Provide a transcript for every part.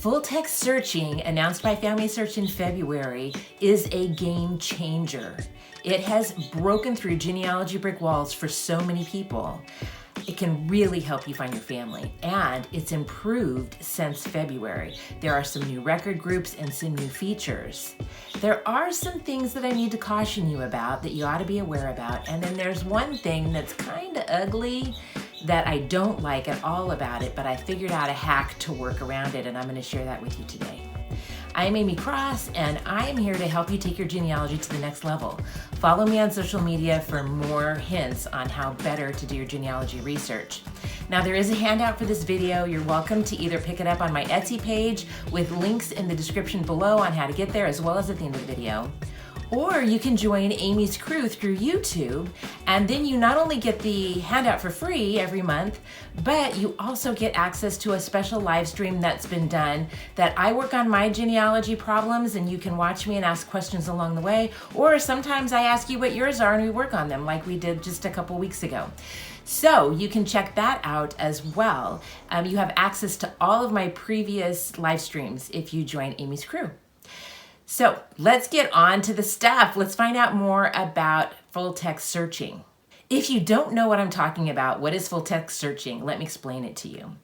Full text searching, announced by FamilySearch in February, is a game changer. It has broken through genealogy brick walls for so many people. It can really help you find your family, and it's improved since February. There are some new record groups and some new features. There are some things that I need to caution you about that you ought to be aware about, and then there's one thing that's kind of ugly that I don't like at all about it, but I figured out a hack to work around it, and I'm going to share that with you today. I'm Aimee Cross, and I am here to help you take your genealogy to the next level. Follow me on social media for more hints on how better to do your genealogy research. Now, there is a handout for this video. You're welcome to either pick it up on my Etsy page with links in the description below on how to get there, as well as at the end of the video. Or you can join Aimee's crew through YouTube, and then you not only get the handout for free every month, but you also get access to a special live stream that's been done that I work on my genealogy problems, and you can watch me and ask questions along the way, or sometimes I ask you what yours are and we work on them like we did just a couple weeks ago. So you can check that out as well. You have access to all of my previous live streams if you join Aimee's crew. So let's get on to the stuff. Let's find out more about full text searching. If you don't know what I'm talking about, what is full text searching? Let me explain it to you.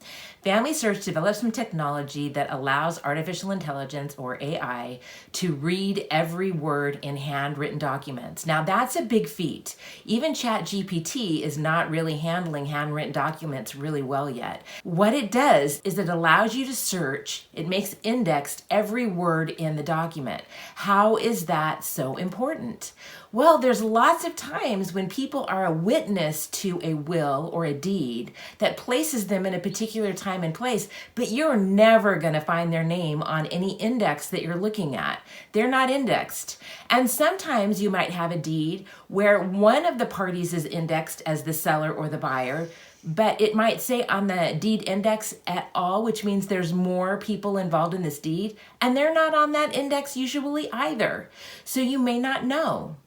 FamilySearch developed some technology that allows artificial intelligence, or AI, to read every word in handwritten documents. Now, that's a big feat. Even ChatGPT is not really handling handwritten documents really well yet. What it does is it allows you to search. It makes indexed every word in the document. How is that so important? Well, there's lots of times when people are a witness to a will or a deed that places them in a particular time and place, but you're never going to find their name on any index that you're looking at. They're not indexed. And sometimes you might have a deed where one of the parties is indexed as the seller or the buyer, but it might say on the deed index at all, which means there's more people involved in this deed, and they're not on that index usually either. So you may not know.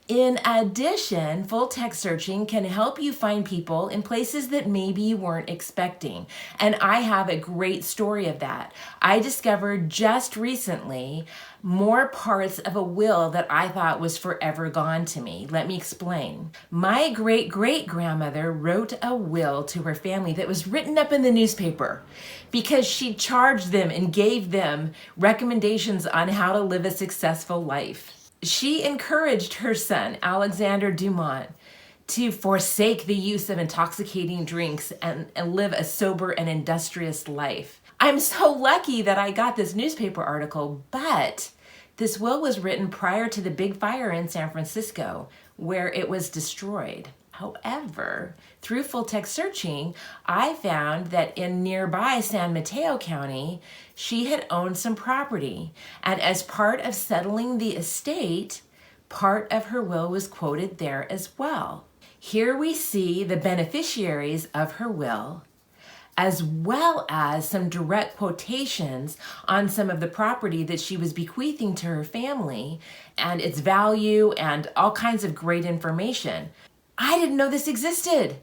In addition, full text searching can help you find people in places that maybe you weren't expecting. And I have a great story of that. I discovered just recently more parts of a will that I thought was forever gone to me. Let me explain. My great-great-grandmother wrote a will to her family that was written up in the newspaper because she charged them and gave them recommendations on how to live a successful life. She encouraged her son, Alexander Dumont, to forsake the use of intoxicating drinks and live a sober and industrious life. I'm so lucky that I got this newspaper article, but this will was written prior to the big fire in San Francisco, where it was destroyed. However, through full text searching, I found that in nearby San Mateo County, she had owned some property. And as part of settling the estate, part of her will was quoted there as well. Here we see the beneficiaries of her will, as well as some direct quotations on some of the property that she was bequeathing to her family and its value and all kinds of great information. I didn't know this existed.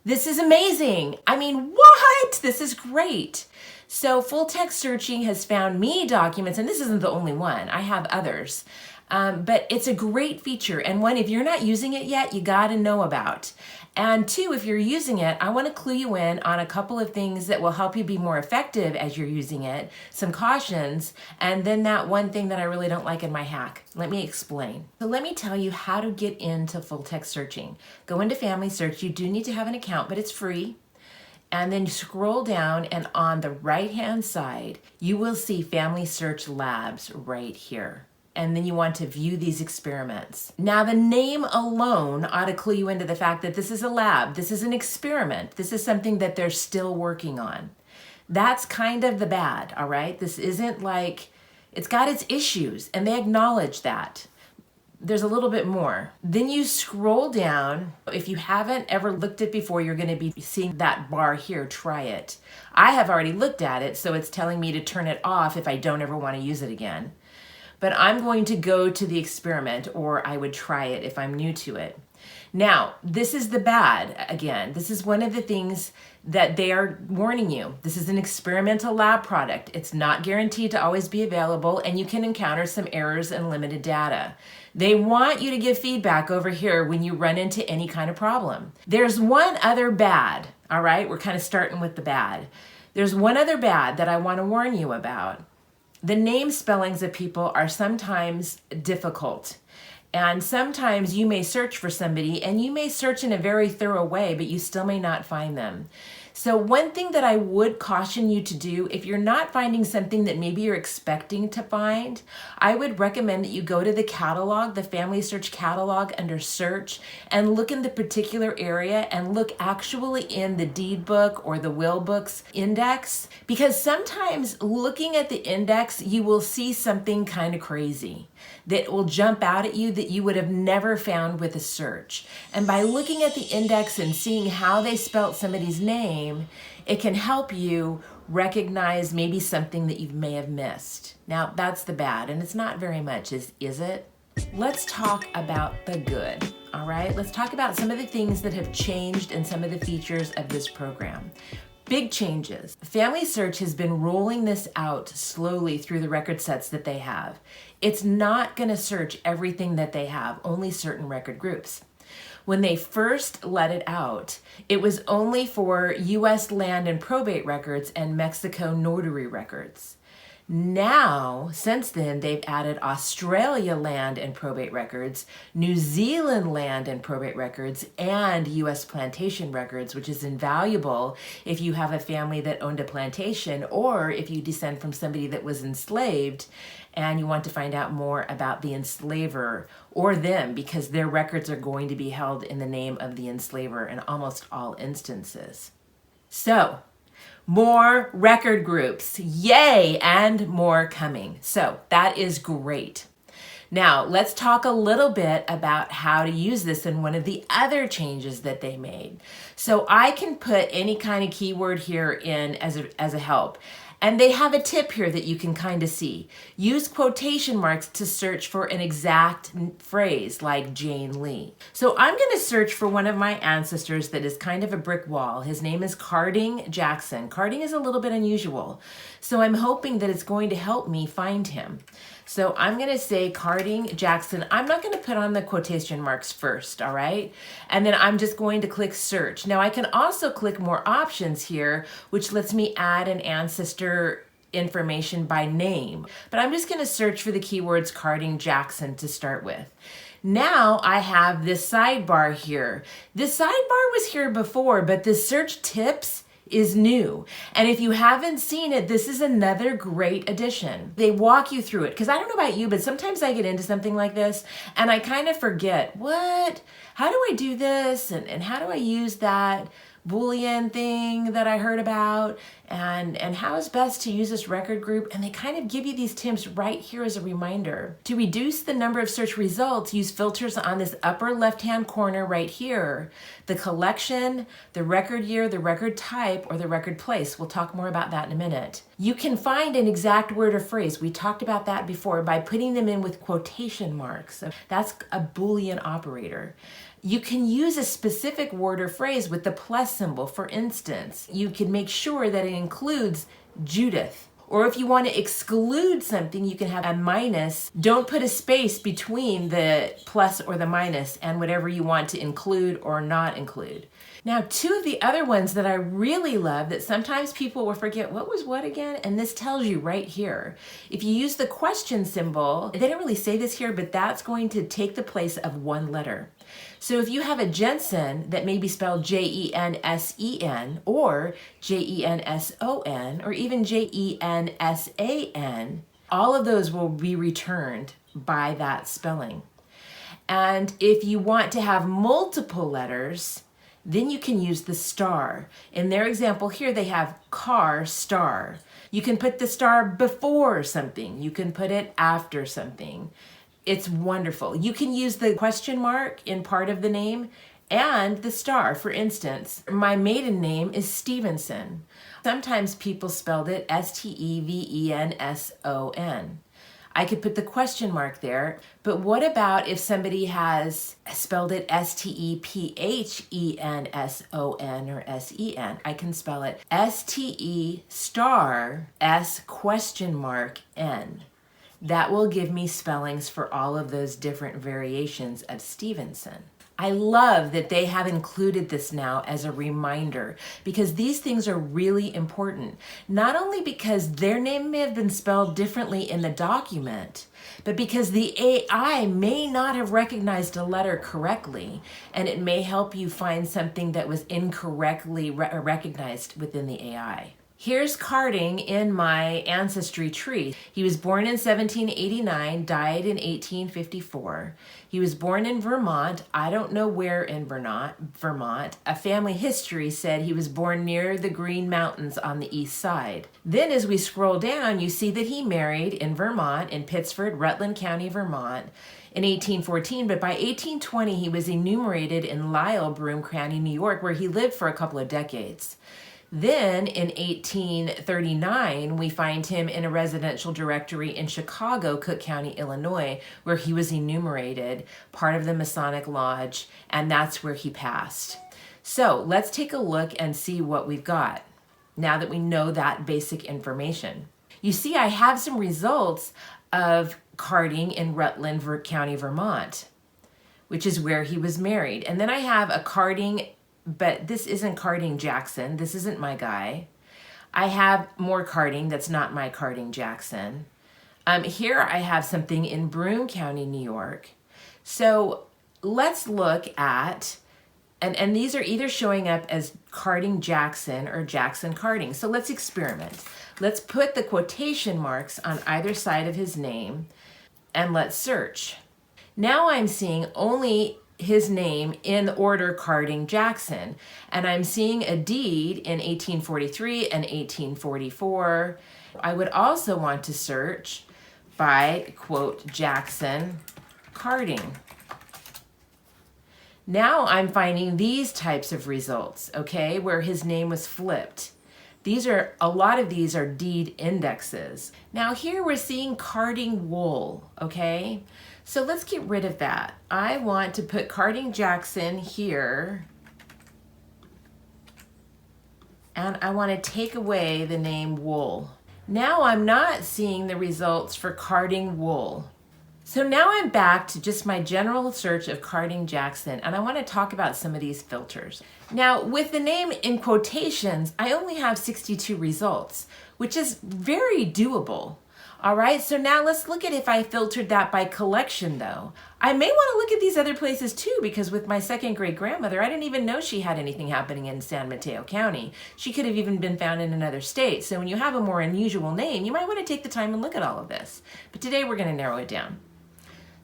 This is amazing. I mean, what? This is great. So full text searching has found me documents, and this isn't the only one. I have others. But it's a great feature, and one, if you're not using it yet, you got to know about. And two, if you're using it, I want to clue you in on a couple of things that will help you be more effective as you're using it, some cautions, and then that one thing that I really don't like in my hack. Let me explain. So let me tell you how to get into full text searching. Go into FamilySearch. You do need to have an account, but it's free. And then scroll down, and on the right-hand side, you will see FamilySearch Labs right here. And then you want to view these experiments. Now, the name alone ought to clue you into the fact that this is a lab. This is an experiment. This is something that they're still working on. That's kind of the bad, all right? This isn't like, it's got its issues, and they acknowledge that. There's a little bit more. Then you scroll down. If you haven't ever looked at it before, you're going to be seeing that bar here. Try it. I have already looked at it, so it's telling me to turn it off if I don't ever want to use it again. but I'm going to go to the experiment, or I would try it if I'm new to it. Now, this is the bad. Again, this is one of the things that they are warning you. This is an experimental lab product. It's not guaranteed to always be available, and you can encounter some errors and limited data. They want you to give feedback over here when you run into any kind of problem. There's one other bad, all right? We're kind of starting with the bad. There's one other bad that I want to warn you about. The name spellings of people are sometimes difficult. And sometimes you may search for somebody and you may search in a very thorough way, but you still may not find them. So one thing that I would caution you to do, if you're not finding something that maybe you're expecting to find, I would recommend that you go to the catalog, the FamilySearch catalog under search, and look in the particular area and look actually in the deed book or the will books index, because sometimes looking at the index, you will see something kind of crazy that will jump out at you that you would have never found with a search. And by looking at the index and seeing how they spelt somebody's name, it can help you recognize maybe something that you may have missed. Now, that's the bad, and it's not very much, is it? Let's talk about the good, all right? Let's talk about some of the things that have changed and some of the features of this program. Big changes. FamilySearch has been rolling this out slowly through the record sets that they have. It's not going to search everything that they have, only certain record groups. When they first let it out, it was only for U.S. land and probate records and Mexico notary records. Now, since then, they've added Australia land and probate records, New Zealand land and probate records, and U.S. plantation records, which is invaluable if you have a family that owned a plantation or if you descend from somebody that was enslaved and you want to find out more about the enslaver or them, because their records are going to be held in the name of the enslaver in almost all instances. So, more record groups, yay, and more coming. So that is great. Now let's talk a little bit about how to use this in one of the other changes that they made. So I can put any kind of keyword here in as a help. And they have a tip here that you can kind of see. Use quotation marks to search for an exact phrase like Jane Lee. So I'm going to search for one of my ancestors that is kind of a brick wall. His name is Carding Jackson. Carding is a little bit unusual. So I'm hoping that it's going to help me find him. So I'm going to say Carding Jackson. I'm not going to put on the quotation marks first, all right? And then I'm just going to click search. Now I can also click more options here, which lets me add an ancestor information by name. But I'm just going to search for the keywords Carding Jackson to start with. Now I have this sidebar here. This sidebar was here before, but the search tips is new. And if you haven't seen it, this is another great addition. They walk you through it. Because I don't know about you, but sometimes I get into something like this and I kind of forget, how do I do this? And how do I use that Boolean thing that I heard about? And how is best to use this record group? And they kind of give you these tips right here as a reminder. To reduce the number of search results, use filters on this upper left-hand corner right here. The collection, the record year, the record type, or the record place. We'll talk more about that in a minute. You can find an exact word or phrase. We talked about that before by putting them in with quotation marks. So that's a Boolean operator. You can use a specific word or phrase with the plus symbol. For instance, you can make sure that it includes Judith. Or if you want to exclude something, you can have a minus. Don't put a space between the plus or the minus and whatever you want to include or not include. Now, two of the other ones that I really love that sometimes people will forget what was what again, and this tells you right here. If you use the question symbol, they don't really say this here, but that's going to take the place of one letter. So if you have a Jensen that may be spelled Jensen or Jenson or even Jensan, all of those will be returned by that spelling. And if you want to have multiple letters, then you can use the star. In their example here, they have car star. You can put the star before something. You can put it after something. It's wonderful. You can use the question mark in part of the name and the star. For instance, my maiden name is Stevenson. Sometimes people spelled it Stevenson. I could put the question mark there. But what about if somebody has spelled it STEPHENSON or SEN? I can spell it STE*S*N. That will give me spellings for all of those different variations of Stevenson. I love that they have included this now as a reminder, because these things are really important. Not only because their name may have been spelled differently in the document, but because the AI may not have recognized a letter correctly, and it may help you find something that was incorrectly recognized within the AI. Here's Carding in my ancestry tree. He was born in 1789, died in 1854. He was born in Vermont. I don't know where in Vermont. A family history said he was born near the Green Mountains on the east side. Then as we scroll down, you see that he married in Vermont, in Pittsford, Rutland County, Vermont, in 1814, but by 1820 he was enumerated in Lisle, Broome County, New York, where he lived for a couple of decades. Then in 1839, we find him in a residential directory in Chicago, Cook County, Illinois, where he was enumerated, part of the Masonic Lodge, and that's where he passed. So let's take a look and see what we've got now that we know that basic information. You see, I have some results of Carding in Rutland County, Vermont, which is where he was married. And then I have a Carding, but this isn't Carding Jackson. This isn't my guy. I have more Carding that's not my Carding Jackson. Here I have something in Broome County, New York. So let's look at, and these are either showing up as Carding Jackson or Jackson Carding. So let's experiment. Let's put the quotation marks on either side of his name and let's search. Now I'm seeing only his name in order Carding Jackson, and I'm seeing a deed in 1843 and 1844. I would also want to search by, quote, Jackson Carding. Now I'm finding these types of results, okay, where his name was flipped. A lot of these are deed indexes. Now here we're seeing Carding wool, okay? So let's get rid of that. I want to put Carding Jackson here, and I want to take away the name wool. Now I'm not seeing the results for Carding wool. So now I'm back to just my general search of Carding Jackson, and I want to talk about some of these filters. Now, with the name in quotations, I only have 62 results, which is very doable. All right, so now let's look at if I filtered that by collection though. I may want to look at these other places too, because with my second great grandmother, I didn't even know she had anything happening in San Mateo County. She could have even been found in another state. So when you have a more unusual name, you might want to take the time and look at all of this. But today we're going to narrow it down.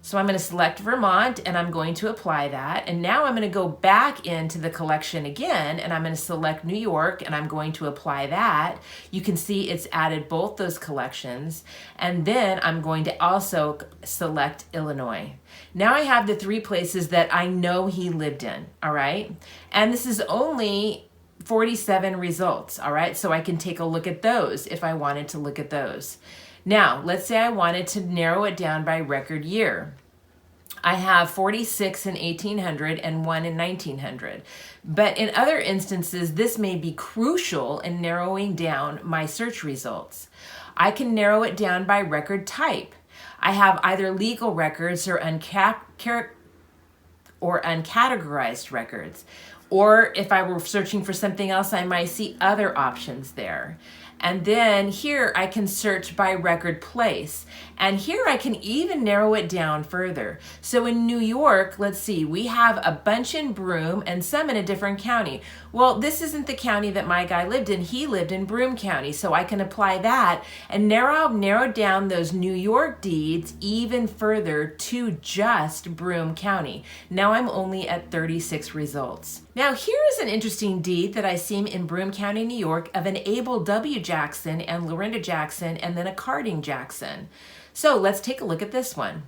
So I'm going to select Vermont and I'm going to apply that. And now I'm going to go back into the collection again and I'm going to select New York and I'm going to apply that. You can see it's added both those collections. And then I'm going to also select Illinois. Now I have the 3 places that I know he lived in, all right? And this is only 47 results, all right? So I can take a look at those if I wanted to look at those. Now, let's say I wanted to narrow it down by record year. I have 46 in 1800 and 1 in 1900. But in other instances, this may be crucial in narrowing down my search results. I can narrow it down by record type. I have either legal records or uncategorized records. Or if I were searching for something else, I might see other options there. And then here I can search by record place. And here I can even narrow it down further. So in New York, let's see, we have a bunch in Broome and some in a different county. Well, this isn't the county that my guy lived in. He lived in Broome County. So I can apply that and narrow down those New York deeds even further to just Broome County. Now I'm only at 36 results. Now here is an interesting deed that I see in Broome County, New York of an Abel W. Jackson and Lorinda Jackson and then a Carding Jackson. So let's take a look at this one.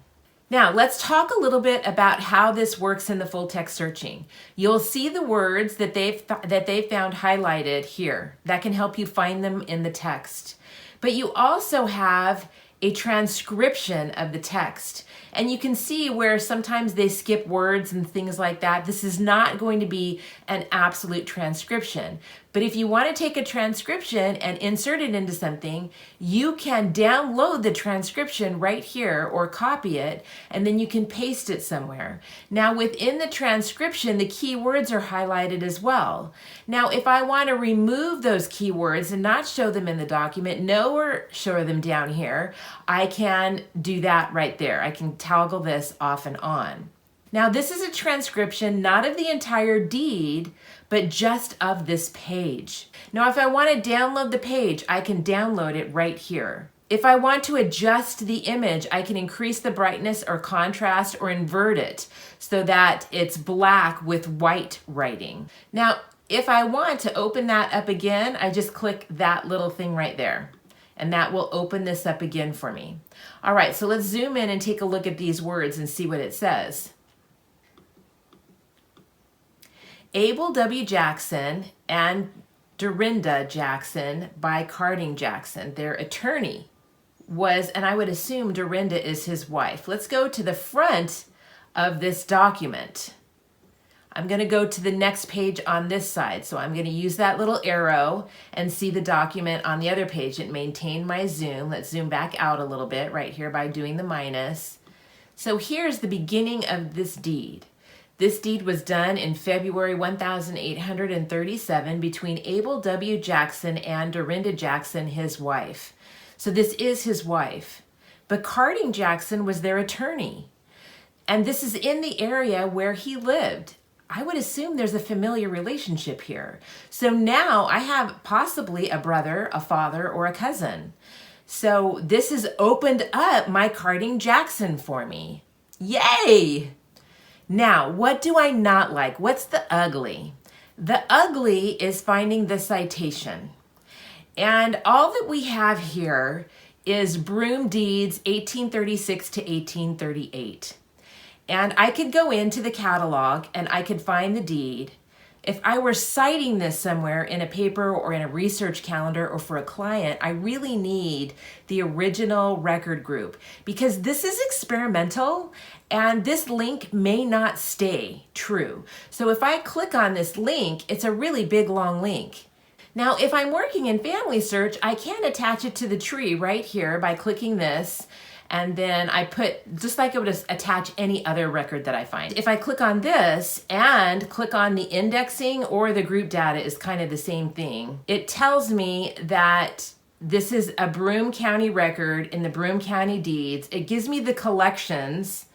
Now let's talk a little bit about how this works in the full text searching. You'll see the words that they've found highlighted here. That can help you find them in the text. But you also have a transcription of the text. And you can see where sometimes they skip words and things like that. This is not going to be an absolute transcription. But if you want to take a transcription and insert it into something, you can download the transcription right here or copy it, and then you can paste it somewhere. Now within the transcription, the keywords are highlighted as well. Now if I want to remove those keywords and not show them in the document, or show them down here, I can do that right there. I can toggle this off and on. Now this is a transcription not of the entire deed, but just of this page. Now if I want to download the page, I can download it right here. If I want to adjust the image, I can increase the brightness or contrast or invert it so that it's black with white writing. Now if I want to open that up again, I just click that little thing right there, and that will open this up again for me. All right, so let's zoom in and take a look at these words and see what it says. Abel W. Jackson and Dorinda Jackson by Carding Jackson. Their attorney was, and I would assume Dorinda is his wife. Let's go to the front of this document. I'm going to go to the next page on this side. So I'm going to use that little arrow and see the document on the other page. It maintained my zoom. Let's zoom back out a little bit right here by doing the minus. So here's the beginning of this deed. This deed was done in February 1837 between Abel W. Jackson and Dorinda Jackson, his wife. So this is his wife. But Carding Jackson was their attorney. And this is in the area where he lived. I would assume there's a familiar relationship here. So now I have possibly a brother, a father, or a cousin. So this has opened up my Carding Jackson for me. Yay! Now, what do I not like? What's the ugly? The ugly is finding the citation. And all that we have here is Broom Deeds 1836 to 1838. And I could go into the catalog and I could find the deed. If I were citing this somewhere in a paper or in a research calendar or for a client, I really need the original record group because this is experimental and this link may not stay true. So if I click on this link, it's a really big, long link. Now, if I'm working in FamilySearch, I can attach it to the tree right here by clicking this. And then I put, just like I would attach any other record that I find. If I click on this and click on the indexing or the group data is kind of the same thing, it tells me that this is a Broome County record in the Broome County deeds. It gives me the collections,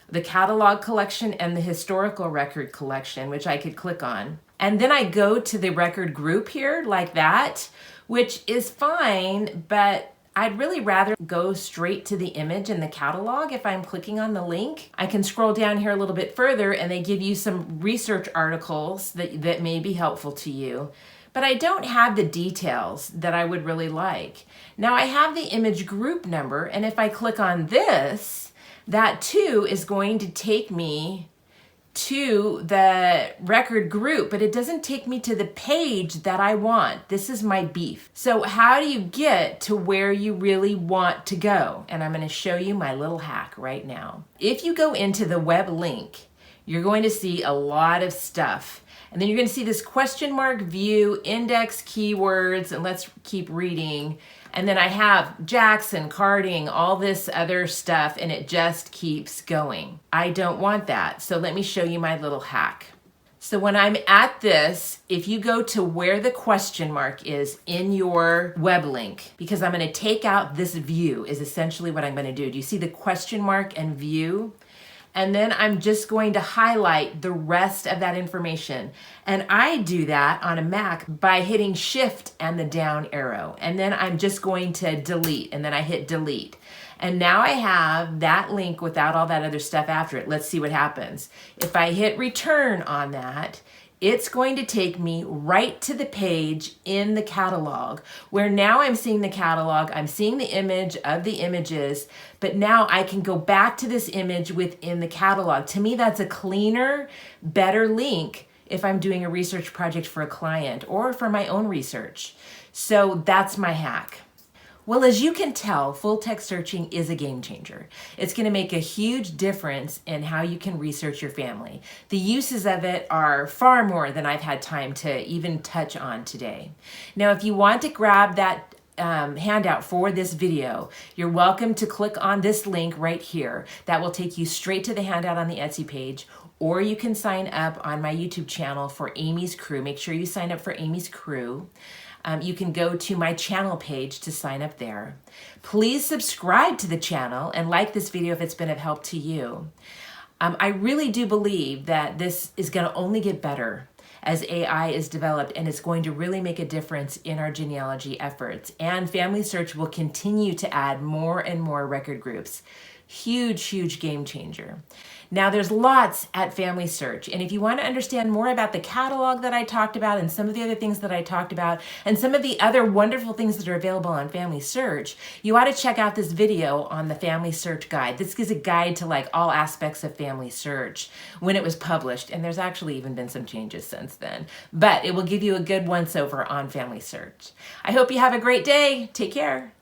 the catalog collection and the historical record collection, which I could click on. And then I go to the record group here like that, which is fine, but I'd really rather go straight to the image in the catalog if I'm clicking on the link. I can scroll down here a little bit further and they give you some research articles that may be helpful to you. But I don't have the details that I would really like. Now I have the image group number, and if I click on this, that too is going to take me to the record group, but it doesn't take me to the page that I want. This is my beef. So how do you get to where you really want to go? And I'm going to show you my little hack right now. If you go into the web link, you're going to see a lot of stuff. And then you're going to see this question mark, view, index, keywords, and let's keep reading. And then I have Jackson, Carding, all this other stuff, and it just keeps going. I don't want that. So let me show you my little hack. So when I'm at this, if you go to where the question mark is in your web link, because I'm going to take out this view is essentially what I'm going to do. Do you see the question mark and view? And then I'm just going to highlight the rest of that information. And I do that on a Mac by hitting Shift and the down arrow. And then I'm just going to delete, and then I hit delete. And now I have that link without all that other stuff after it. Let's see what happens. If I hit return on that, it's going to take me right to the page in the catalog where now I'm seeing the catalog, I'm seeing the image of the images, but now I can go back to this image within the catalog. To me, that's a cleaner, better link if I'm doing a research project for a client or for my own research. So that's my hack. Well, as you can tell, full text searching is a game changer. It's going to make a huge difference in how you can research your family. The uses of it are far more than I've had time to even touch on today. Now, if you want to grab that handout for this video, you're welcome to click on this link right here. That will take you straight to the handout on the Etsy page, or you can sign up on my YouTube channel for Aimee's Crew. Make sure you sign up for Aimee's Crew. You can go to my channel page to sign up there. Please subscribe to the channel and like this video if it's been of help to you. I really do believe that this is going to only get better as AI is developed, and it's going to really make a difference in our genealogy efforts. And FamilySearch will continue to add more and more record groups. Huge, huge game changer. Now, there's lots at FamilySearch, and if you want to understand more about the catalog that I talked about and some of the other things that I talked about and some of the other wonderful things that are available on FamilySearch, you ought to check out this video on the FamilySearch guide. This is a guide to like all aspects of FamilySearch when it was published, and there's actually even been some changes since then, but it will give you a good once over on FamilySearch. I hope you have a great day. Take care.